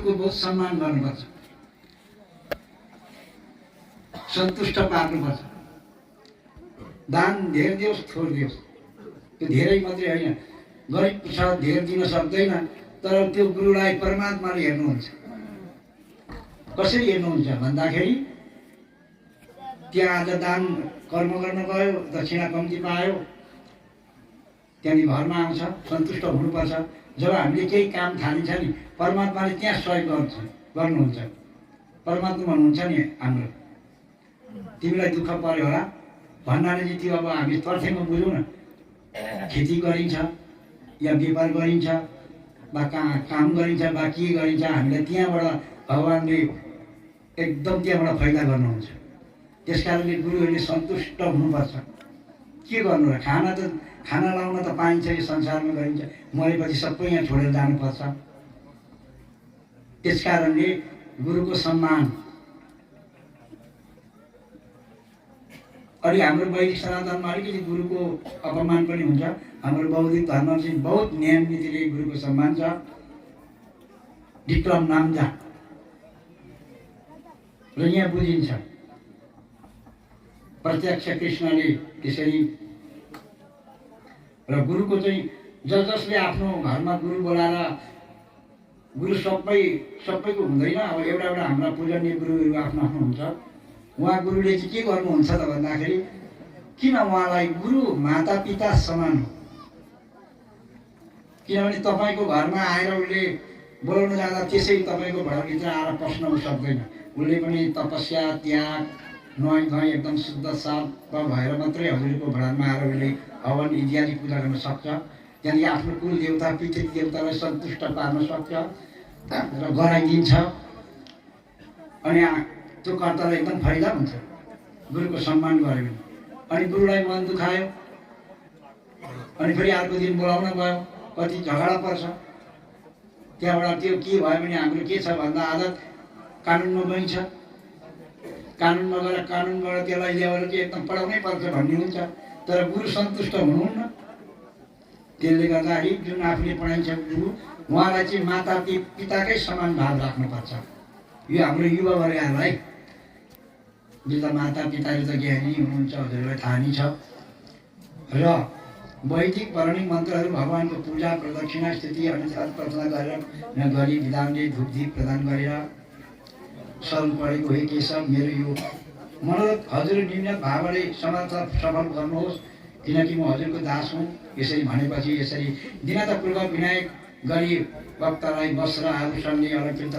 गुरुको बहुत सम्मान गर्नुपर्छ, सन्तुष्ट पार्नुपर्छ। दान धेर दियोस् थोर दियोस्, त्यो धेरै मात्रै होइन। गरिब छ, धेर दिन सक्दैन, तर त्यो गुरुलाई परमात्माले हेर्नुहुन्छ। कसरी हेर्नुहुन्छ भन्दाखेरि त्यहाँ आज दान कर्म गर्न गयो, दक्षिणा कम्ती पायो, त्यहाँदेखि घरमा आउँछ, सन्तुष्ट हुनुपर्छ। जब हामीले केही काम थालिन्छ नि, परमात्माले त्यहाँ सहयोग गर्नुहुन्छ। परमात्मा भन्नुहुन्छ नि हाम्रो, तिमीलाई दुःख पर्यो होला भन्नाले चाहिँ त्यो अब हामी तथ्यमा बुझौँ न। खेती गरिन्छ या व्यापार गरिन्छ वा काम गरिन्छ वा के गरिन्छ, हामीलाई त्यहाँबाट भगवान्ले एकदम त्यहाँबाट फाइदा गर्नुहुन्छ। त्यस कारणले गुरुहरूले सन्तुष्ट हुनुपर्छ। के गर्नु र, खाना लाउन त पाइन्छ, यो संसारमा गरिन्छ, मरेपछि सबै यहाँ छोडेर जानुपर्छ। त्यस कारणले गुरुको सम्मान। अनि हाम्रो वैदिक सनातनमा अलिकति गुरुको अपमान पनि हुन्छ। हाम्रो बौद्धिक धर्ममा चाहिँ बहुत नियम नीतिले गुरुको सम्मान छ। विक्रम नामजा र यहाँ बुझिन्छ प्रत्यक्ष कृष्णले त्यसरी। र गुरुको चाहिँ जसले आफ्नो घरमा गुरु बोलाएर, गुरु सबैको हुँदैन, अब एउटा हाम्रा पूजनीय गुरुहरू आफ्नो आफ्नो हुन्छ। उहाँ गुरुले चाहिँ के गर्नुहुन्छ त भन्दाखेरि, किन उहाँलाई गुरु माता पिता समान हो। किनभने तपाईँको घरमा आएर उसले बोलाउन जाँदा त्यसै तपाईँको घरभित्र आएर पस्न सक्दैन। उसले पनि तपस्या, त्याग, नुहाई धुवाई एकदम शुद्ध साफ भएर मात्रै हजुरको भडानमा आएर उसले हवन इत्यादि पूजा गर्न सक्छ। त्यहाँदेखि आफ्नो कुल देवता पितृ देवतालाई सन्तुष्ट पार्न सक्छ र गराइदिन्छ। अनि त्यो कर्तालाई एकदम फाइदा हुन्छ गुरुको सम्मान गऱ्यो भने। अनि गुरुलाई मन दुखायो, अनि फेरि अर्को दिन बोलाउन गयो, कति झगडा पर्छ। त्यहाँबाट त्यो के भयो भने हाम्रो के छ भन्दा आदत कानुनमा गइन्छ। कानुनमा गएर कानुनबाट त्यसलाई ल्याएर चाहिँ एकदम पढाउनै पर्छ भन्ने हुन्छ। तर गुरु सन्तुष्ट हुनुहुन्न। त्यसले गर्दाखेरि जुन आफूले पढाइन्छ गुरु, उहाँलाई चाहिँ माता पिताकै समान भाव राख्नुपर्छ। यो हाम्रो युवावर्गहरूलाई, जो त माता पिताले त ज्ञानी हुनुहुन्छ, हजुरलाई थाहा नै छ। र वैदिक पौराणिक मन्त्रहरू, भगवानको पूजा, प्रदक्षिणा, स्थिति अनुसार प्रार्थना गरेर गरी विधानले धुपदीप प्रदान गरेर शरण परेको हे केशव, मेरो यो मनोरथ हजुर निम्न भावले समर्थ सफल गर्नुहोस्, किनकि म हजुरको दास हुँ। यसरी भनेपछि यसरी दिनतापूर्वक विनायक गरी भक्तलाई वस्त्र आभूषणले अलङ्कृत